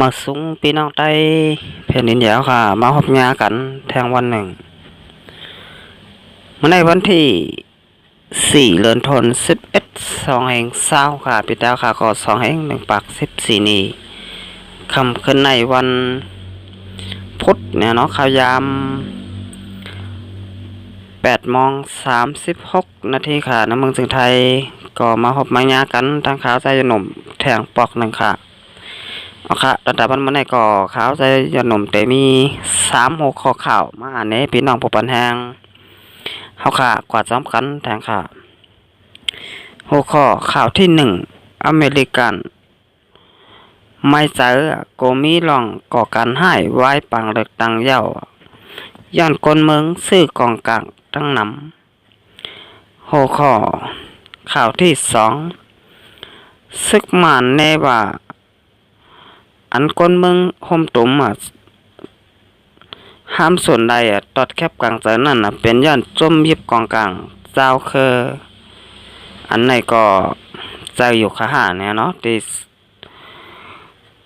มาสุงพี่น้องใต้แผ่นดินใหญ่ค่ะมาพบงากันแทงวันหนึ่งเมื่อในวันที่4 เดือนธันวาคม2/20ค่ะพี่ดาวค่ะก็2/1/14นี้คำขึ้นในวันพุธเนี่ยเนาะข่าวยาม8:36 นาทีค่ะน้ำเมืองจึงไทยก็มาพบมางากันทางขาวใจหนุ่มแทงปอกหนึ่งค่ะเอาค่ะระดับวันเมื่อไหร่ก็ข่าวใจยนมแต่มี3 หัวข้อข่าวมาอ่านในพี่น้องผู้ปันแหงเฮาค่ะกว่าจำกันแทงค่ะหัวข้อข่าวที่1อเมริกันไม่เจอโกมีลองก่อการให้ไว้ปังเลือกตั้งเย้าย้อนคนเมืองซื้อกองกลางตั้งนำหัวข้อข่าวที่2ซึกหมานแน่ว่าอันคนเมืองห่มตุ่มห้ามส่วนใดตอดแคบกลางใจนั่นเป็นย้อนจมยิบกองกลางเจ้าคืออันไหนก็ใจอยู่ขาหาเนี่ยเนาะที่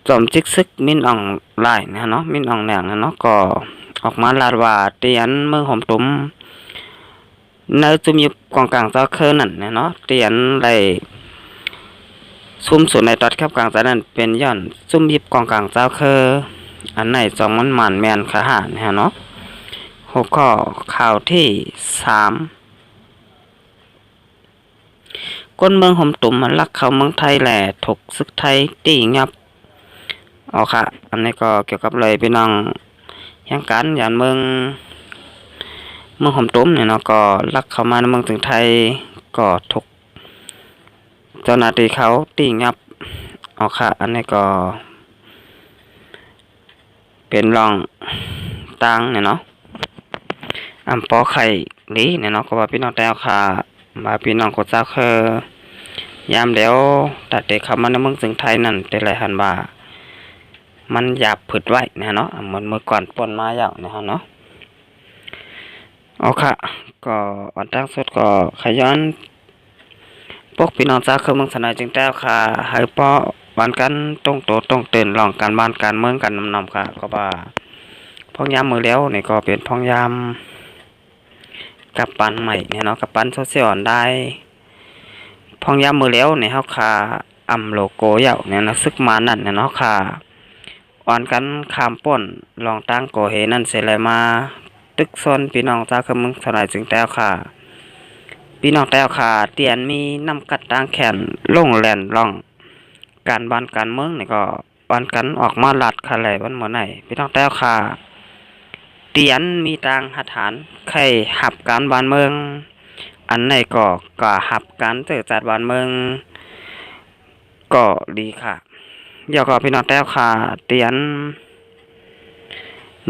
จอมจิกซึกมินอ่องลายเนี่ยเนาะมินอ่องแหลงเนาะก็ออกมาลาดว่าเตียนเมืองห่มตุ่มในจุมยิบกองกลางเจ้าคือนั่นเนี่ยเนาะเตียนไรซุ่มส่วนในตอดแคบกลางใจนั่นเป็นย้อนซุ่มยิบกองกลางเจ้าคืออันไหนจองมันหมันแมนขาหาเนี่ยเนาะหัวข้อข่าวที่3คนเมืองห่มตุ่มมันลักเข้าเมืองไทยแหละถกซึกไทยตีงับเอาค่ะอันนี้ก็เกี่ยวกับเลยพี่น้องยังกันอย่างเมืองห่มตุ่มเนี่ยเนาะก็ลักเข้ามาในเมืองถึงไทยก็ถกเจ้าหน้าที่เขาตีงับเอาค่ะอันนี้ก็เป็นรองตังเนี่ยเนาะอำปอไข่นี้เนี่ยเนาะก็ว่าพี่น้องแต่ค่ะมาพี่น้องกดเจ้าคือยามเดี๋ยวตัดเด็กเข้ามาในเมืองถึงไทยนั่นแต่ไรหันว่ามันหยาบผึดไว้นะเนาะเหมือนเมื่อก่อนปนมาอย่างนะเนาะเอาค่ะก็อันตั้งสุดก็ขย้อนพวกพี่น้องเจ้าคือเมืองสนายจึงแต้วค่ะให้ป้อบ้านกันตรงโตตรงเตือนลองการบ้านการเมืองกันนำค่ะก็ว่าพ้องยามมือแล้วนี่ก็เป็นพ้องยามกับปันใหม่เนี่ยเนาะกับปันโซเชียลได้พ้องยามมือแล้วเนี่ยเฮาค่ะอำโลโก้ยาวเนี่ยนะซึกมานั่นเนี่ยเนาะค่ะอ่อนกันข้ามป่นลองตั้งโกเฮนั่นเสร็จเลยมาตึกซนพี่น้องเจ้าคือเมืองสนายจึงแต้วค่ะพี่น้องแต้วค่ะเตียนมีน้ำกัดต่างแขนลงแลนล่องการบ้านการเมืองนี่ก็วันกันออกมาลัดค่ะแหละวันเมื่อไหร่พี่น้องแต้วค่ะเตียนมีต่างหัฐานใครหับการบ้านเมืองอันไหนก็หับการเจอจัดบ้านเมืองก็ดีค่ะเดี๋ยวก็พี่น้องแต้วค่ะเตียน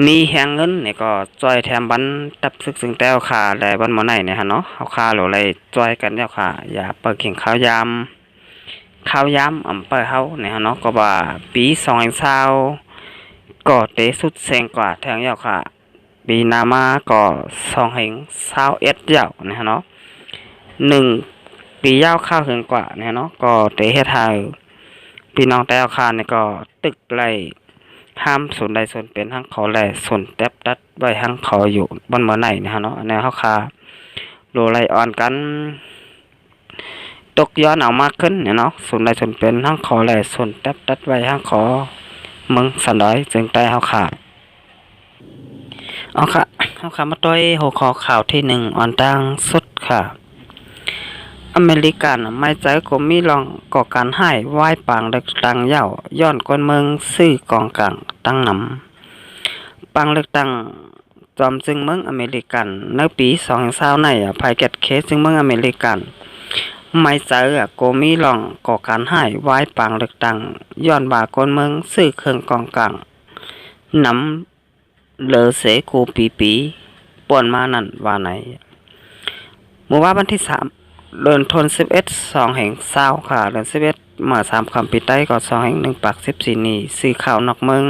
มีแหงเงินนี่ก็จอยแถมบันตับซึกซึ่งแต้วค่ะและบันเมื่อไหร่เนี่ยฮะเนาะเอาค่าหรืออะไรจอยกันเดี๋ยวค่ะอย่าเปิดเข่งข้าวยามอำเภอเฮาเนี่ยเนาะก็ว่าปี2/20ก็เตสุดแซงกว่าแทงยาวค่ะปีหน้ามาก็2/21ยาวเนี่ยเนาะ1 ปียาวข้าวถึงกว่าเนี่ยเนาะก็เตเฮ็ดให้พี่น้องแต่อาคารเนี่ยก็ตึกไล่ห้ามส่วนใดส่วนเป็นทั้งเขาแลส่วนแทบตัดไว้ทั้งเขาอยู่บนเมื่อไหร่เนี่ยเนาะในเฮาค่ะโลไลอ่อนกันตกย้อนเอามากขึ้นเนี่ยเนาะส่วนใดส่วนเป็นทั้งขอแหล่ส่วนแทบตัดไว้ทั้งขอเมืองสันดอยจึงใต้เฮาค่ะเอาค่ะมาต้อยหัวข้อข่าวที่1อ่อนตั้งสุดค่ะอเมริกันไม่ใจก็มีลองก่อการให้ไหว้ปางเลือกตั้งเย้าย้อนคนเมืองซื้อกองกลางตั้งนำปางเลือกตั้งจอมจึงเมืองอเมริกันในปี2020ในภายแกตเคสจึงเมืองอเมริกันไม่เจอโกมีลองก่อการให้ไว้ปางเลือกตั้งย้อนบ่าคนเมืองซื้อเครื่องกองกลางนำเลอเสกูปีป่วนมานั่นว่าไหนเมื่อวันที่3 เดือนธันวาคม2/20ค่ะเดือน11มา3 คำปีใต้ก็2/1/14นี้ซื้อข่าวนอกเมือง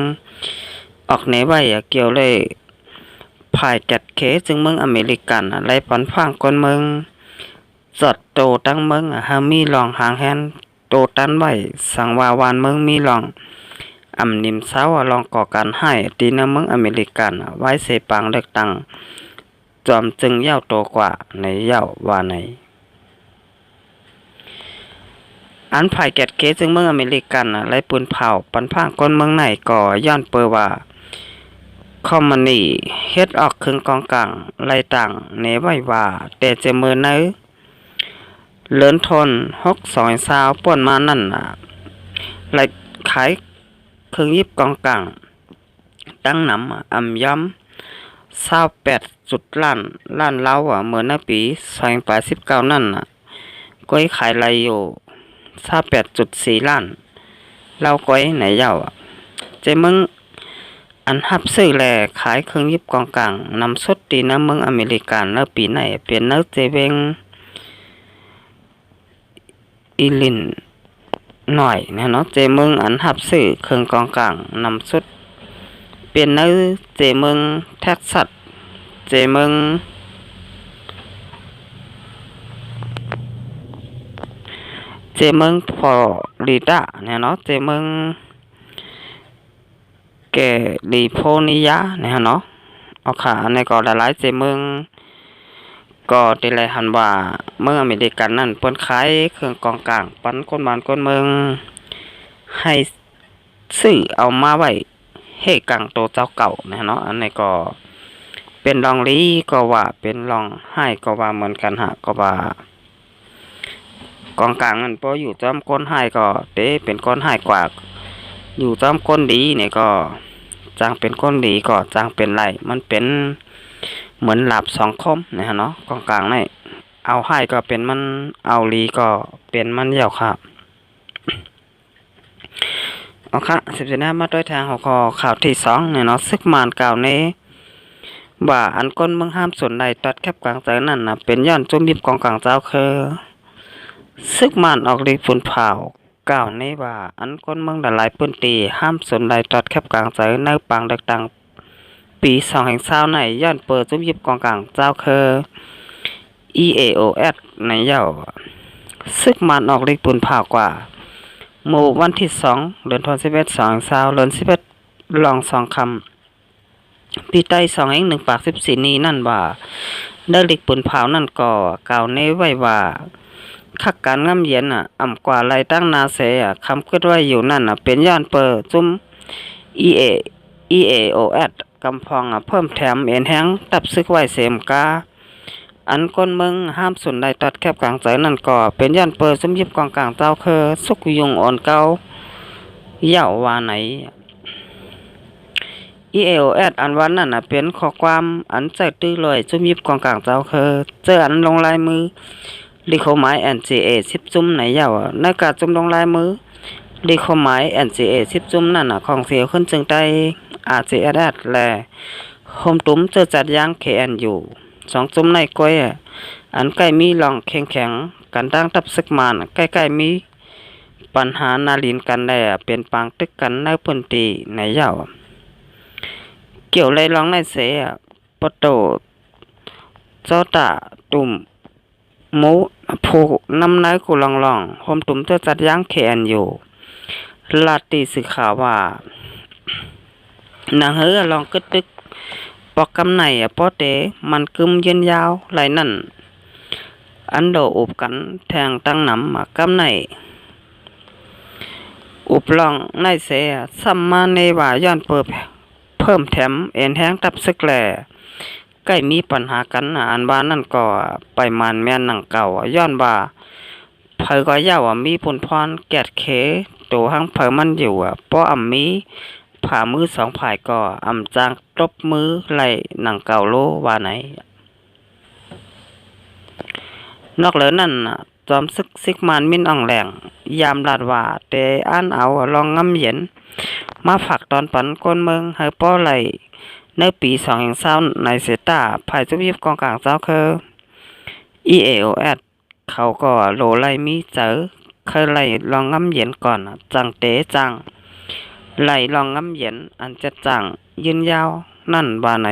ออกในไว้เกี่ยวเลยภายแกตเคสจึงเมืองอเมริกันไล่ปันฟังคนเมืองจอดโตตั้งเมืองฮามีลองหางแฮนโตตันไว้สังวาวานเมืองมีลอง นิมเศร้าลองก่อการให้ตีนเมืองอเมริกันไว้เสปังเลือกตั้งจอมจึงเย้าโตกว่าในเย้าว่าในอันภายแกดเกจึงเมืองอเมริกันไล่ปืนเผาปันพางก้นเมืองไหนก่อย้อนเปอว่าคอมมานีเฮ็ดออกครึ่งกองกลางไล่ต่างเนไว้ว่าแต่เจมือเนื้อเลินทน620ป่วนมานั่นไล่ขายครึ่งยิบกองกลางตั้งนำย้ำ28จุดล้านเล้าเมื่อในปี2019นั่นก้อยขายไรอยู่28.4ล้านเล้าก้อยไหนเย้าเจมึงอันฮับซื้อแลขายเครื่องยิบกองกลางนำสดตีน้ำเมืองอเมริกันในปีไหนเปลี่ยนเนื้อเจเวงอีลินหน่อยนะเนาะเจมึงอันฮับซื้อเครื่องกองกลางนำสดเปลี่ยนเนื้อเจมึงแท็กซัสเจมึงฟลอริดาเนี่ยเนาะเจมึงแกลิโฟร์เนียเนี่ยเนาะเอาค่ะในก็หลายๆเจมึงก็ได้ไรหันว่าเมืองอเมริกันนั่นเปิ้นขายเครื่องกองกลางปันคนบ้านคนเมืองให้ซื้อเอามาไว้ให้กังโตเจ้าเก่านะเนาะอันนี้ก็เป็นรองลีก็ว่าเป็นรองให้ก็ว่าเหมือนกันก็ว่ากองกลางมันพออยู่จอมก้นให้ก็เต้เป็นก้นให้กว่าอยู่จอมก้นดีเนี่ยก็จางเป็นก้นดีก็จางเป็นไรมันเป็นเหมือนหลับสองคมนะเนาะกองกลางนี่เอาให้ก็เป็นมันเอาลีก็เป็นมันเหี่ยวครับเอาค่ะ10 มาด้วยทางหัวข้อข่าวที่2เนี่ยเนาะซึกมานกล่าวในว่าอันก้นเมืองห้ามส่วนใดตัดแคบกลางใจนั่นเป็นย้อนจุ่มยิบกองกลางเจ้าคือซึกมานออกฤทธิ์ฝุ่นเผากล่าวในว่าอันก้นเมืองหลายพื้นที่ห้ามส่วนใดตัดแคบกลางใจในปางดังปี2020ในย้อนเปิดจุ่มยิบกองกลางเจ้าคือ EAOS ในเย้าซึกมันออกฤทธิ์ฝุ่นเผากว่าหมู่วันที่2เดือนธันวาคม2020เดือน11ลอง2คำปีใต้2/1ปาก14นี้นั่นว่าได้ฤทธิ์ฝุ่นเผานั่นก็กล่าวในไว้ว่าคักการง่ำเย็นอ่ำกว่าไรตั้งนาเสคำคิดไว้อยู่นั่นเป็นย้อนเปิดจุ่ม EAOS กำพองเพิ่มแถมเอ็นแห้งตับซึกไว้เสมกาอันก้นเมืองห้ามส่วนใดตัดแคบกลางใจนั่นก็เป็นย้อนเปิดซุ่มยิบกองกลางเจ้าคือสุกยุงอ่อนเก่าเย่าว่าไหน EAOS อันวันนั่นเป็นข้อความอันใจตื้อเลยซุ่มยิบกองกลางเจ้าคือเจออันลงลายมือลิโคหมาย NCA 10จุ่มไหนเย่าในการจุ่มลงลายมือลิโคหมาย NCA 10จุ่มนั่นของเสียขึ้นจึงได้ RCSS และโฮมตุ้มเจอจัดย่าง KNU 2จุ่มในก้อยอันใกล้มีหลองแข็งกันตั้งทับซึกมานใกล้ๆมีปัญหานาลินกันได้เป็นปางตึกกันในพื้นที่ในเย่าเกี่ยวเลยลองในเสปโตเจ้าตาตุ่มหมูผูน้ำนายกูลองโฮมตุ้มเจอจัดย่าง KNU ลาตีสื่อข่าวว่านางเฮือลองกึดตึกปอกกำไหนป้อเตมันกึมยืนยาวไหลนั่นอันโดอุบกันแทงตั้งน้ำกำไหนอุบลองในเสสัมมาในว่าย้อนเพิ่มแถมเอ็นแห้งตับซึกแหล่ใกล้มีปัญหากันอันบ้านนั่นก็ไปมันแม่นหนังเก่าย้อนว่าเผยก็ย่ามีผลพรแกดเคตัวหังเผยมันอยู่ป้อมีผ่ามือ2ผายก็จางตบมือไหลหนังเก่าโลว่าไหนนอกเหลือนั่นจอมซึกซิกมันมินอ่องแหลงยามลาดว่าแต่อ่านเอาลองง่ำเย็นมาฝากตอนปันก้นเมืองให้ป้อไหลในปี2020ในเซตาภายจุบยิบกองกลางเจ้าคือ EAOS เขาก็โลไลมีเจอเคยไหลลองง่ำเย็นก่อนจังเตจังไหลลองง่ำเย็นอันจะจังยืนยาวนั่นว่าไหน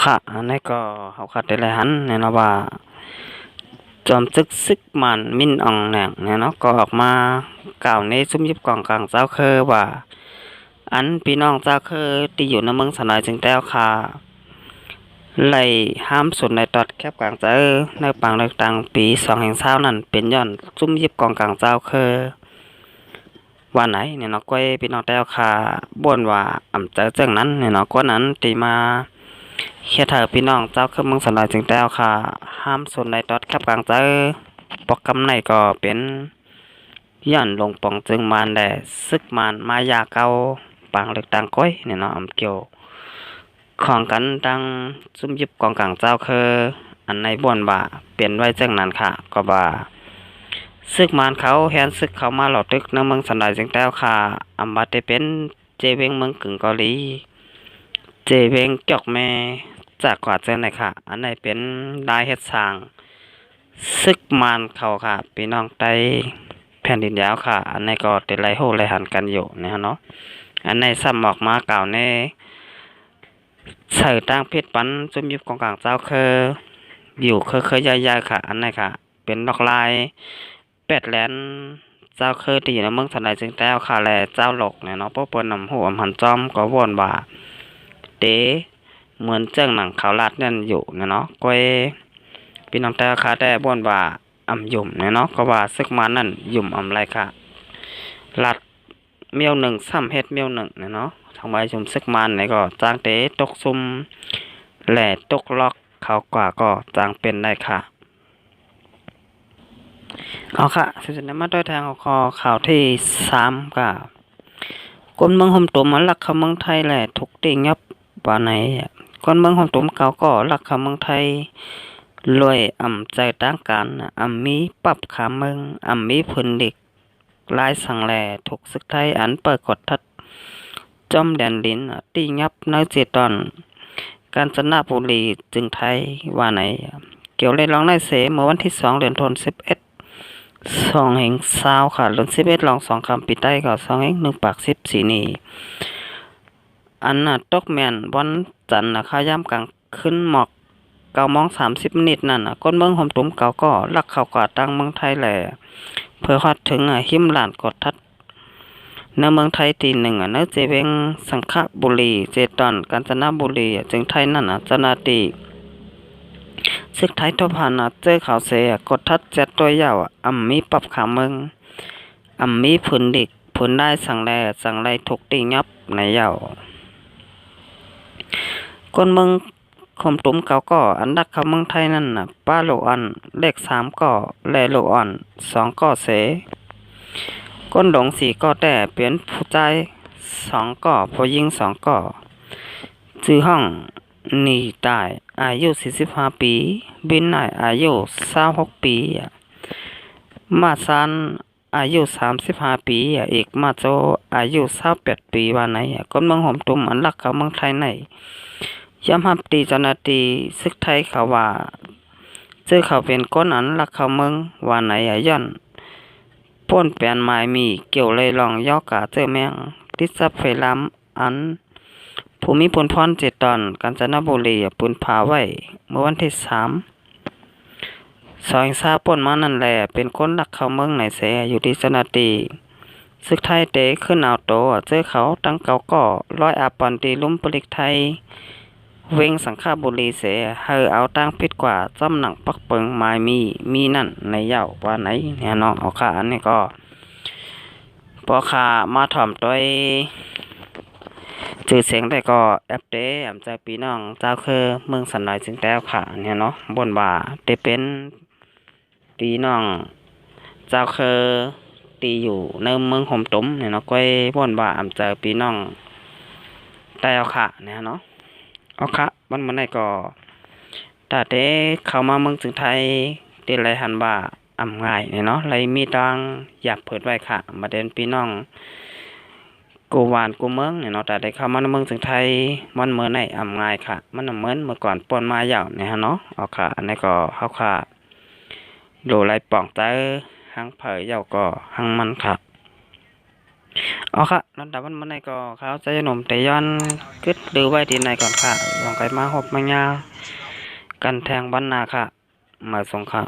ค่ะอันนี้ก็เขาคัดได้หลายหันแน่นอนว่า จอมซึกมันมินอ่องแหน่งเนี่ยเนาะก็ออกมากล่าวในซุ้มยิบกองกลางเจ้าเคอว่าอันพี่น้องเจ้าเคอที่อยู่ในเมืองสนายจึงแต้วค่ะไล่ห้ามสุดในตอดแคบกลางเจ้าในปังเลือกตั้งปี2/20นั้นเป็นย้อนซุ้มยิบกองกลางเจ้าเคอว่าไหนเนี่ยเนาะก้อยพี่น้องแต้วค่ะบ่นว่าอ่ำเจอเจ้งนั้นเนี่ยเนาะกว่านั้นตีมาเฮ็ดให้พี่น้องเจ้าเคอเมืองสนายจึงแต้วค่ะห้ามสุดในตอดแคบกลางเจ้าปอกกำในก็เป็นย้อนลงปองจึงมานได้ซึกมานมายาเก่าปังเลือกตั้งก้อยเนี่ยเนาะอำเกี่ยวของกันดังซุ่มยิบกองกลางเจ้าคืออันในบ่วนว่าเปลี่ยนไว้จังนั้นค่ะก็ว่าซึกมานเขาแฮนซึกเขามาหลอตึกในเมืองสันดาจึงแต้วค่ะอำบัดได้เป็นเจเวงเมืองกึ่งเกาหลีเจเวงจอกแม่จากกว่าเจ้าไหนค่ะอันไหนเป็นลายเฮ็ดสร้างซึกมานเขาค่ะพี่น้องไต้แผ่นดินยาวค่ะอันไหนก็ได้ไล่โหไล่หันกันอยู่นะเนาะอันไหนซ้ำออกมากล่าวในใส่ตั้งเพชรปันจุ่มยิบกองกลางเจ้าคืออยู่เคยใหญ่ๆค่ะอันไหนค่ะเป็นดอกลายเป็ดแหลนเจ้าคือที่อยู่ในเมืองสันไดจึงแต้วค่ะและเจ้าหลกเนี่ยเนาะพวกเปิ้นนำหัวหันจอมก็ว่นว่าเตเหมือนเจ้งหนังขาวลาดนั่นอยู่เนาะก้อยพี่น้องแต้วค่ะแต่บ่นว่าอำยุ่มเนาะก็ว่าซึกมานั่นยุ่มอำไรค่ะลัดเมียวหนึ่งซ้ำเฮ็ดเมียวหนึ่งเนาะทางใบชุมซึกมันนี่ก็จางเตตกซุ่มแหล่ตกล็อกเขากว่าก็จางเป็นได้ค่ะเอาค่ะสุดท้ายมาด้วยทางคอข่าวที่3ก็คนเมืองห่มตุ่มมันลักเข้าเมืองไทยแหละทุกติงับว่าไหนคนเมืองห่มตุ่มเก่าก็ลักเข้าเมืองไทยรวยอ่ำใจต่างกันอ่ำมีปรับขาเมืองอ่ำมีพื้นดิกลายสังแลถูกศึกไทยอันเปิดกดทัดจอมแดนลินตีงับในเจตอนกาญจนบุรีจึงไทยว่าไหนเกี่ยวเลยร้องในเสเมื่อวันที่2เดือนธันวาคม11 2/20ค่ะเดือน11ลอง2คำปีใต้ก็2/1ปาก14นี่อันน่ะตกแม่นวันจันทร์นะคะยามกลางคืนหมอก9:30นั่นน่ะคนเมืองห่มตุ่มเก่าก็ลักเข้ากว่าตั้งเมืองไทยแหละเพื่อฮอดถึงหิมลานกดทัดในเมืองไทยตีหนึ่งเนื้อเจเวงสังขบุรีเจตอนกาญจนบุรีจึงไทยนั่นจนาตีซึกไทยทบหันเจอข่าวเสียกดทัดจัดตัวยาวอ่ำมีปรับขาเมืองอ่ำมีผลดิกผลได้สั่งแลสั่งไรถูกตีงับในยาวคนเมืองคมตุ่มเก่าก็อันดักเขาเมืองไทยนั่นป้าโลอ่อนเลข3ก็แลโลอ่อน2ก็เสก้นหลง4ก็แต่เปลี่ยนผู้ใจ2ก็ผู้หญิง2ก็ชื่อห้องนี่ตายอายุ45ปีบินนายอายุ26ปีมาซันอายุ35ปีอีกมาโจอายุ28ปีว่าไหนคนเมืองห่มตุ่มอันรักเขาเมืองไทยไหนย้ำหับตีเจ้าหน้าที่ซึกไทยเขาว่าเจอเขาเป็นก้นอันรักเขาเมืองว่าไหนย้อนป้นแปลนไม้มีเกี่ยวเลยลองย่อกาเจอแมงติดซับไฟลำอันภูมิพลพร7ตอนกาญจนบุรีปืนผาไว้เมื่อวันที่3 2ป่นมานั่นแหละเป็นคนรักเขาเมืองไหนเสอยู่ที่เจ้าหน้าที่ซึกไทยเตขึ้นเอาโตเจอเขาตั้งเก่าก็ร้อยอาปอนตีลุ่มปลิกไทยเวงสังขบุรีเสเฮอเอาตั้งพิดกว่าจำหนังปักเปิงไม้มีนั่นในเย้าว่าไหนเนี่ยน้องเอาค่ะอันนี้ก็พอค่ะมาถ่อมตัวจื่อเสียงแต่ก็แอปเดอำใจปีน้องเจ้าคือเมืองสันไหลจึงแต้วค่ะเนี่ยเนาะบนว่าได้เป็นปีน้องเจ้าคือตีอยู่ในเมืองห่มตุ่มเนี่ยเนาะก้อยบนว่าอำใจปีน้องแต้วค่ะเนี่ยเนาะเอาค่ะมันได้ก็ถ้าเด้เข้ามาเมืองจึงไทยได้ไรหันว่าอำง่ายเนี่ยเนาะไรมีตังอยากเปิดไว้ค่ะมาเด่นพี่น้องกูหวานกูเมืองเนี่ยเนาะแต่ได้เข้ามาในเมืองจึงไทยมันเหมือนในอำง่ายค่ะมันเหมือนเมื่อก่อนป่นมายาวเนี่ยเนาะเอาค่ะอันนี้ก็เฮาค่ะโดไรป่องเตอหังเผยเยาก็หังมันค่ะเอาค่ะลำดับมันในก็เขาใจหนุ่มแต่ย้อนกึดหรือไว้ที่ไหนก่อนค่ะลองไปมาหบมายากันแทงบ้านนาค่ะมาส่งค่ะ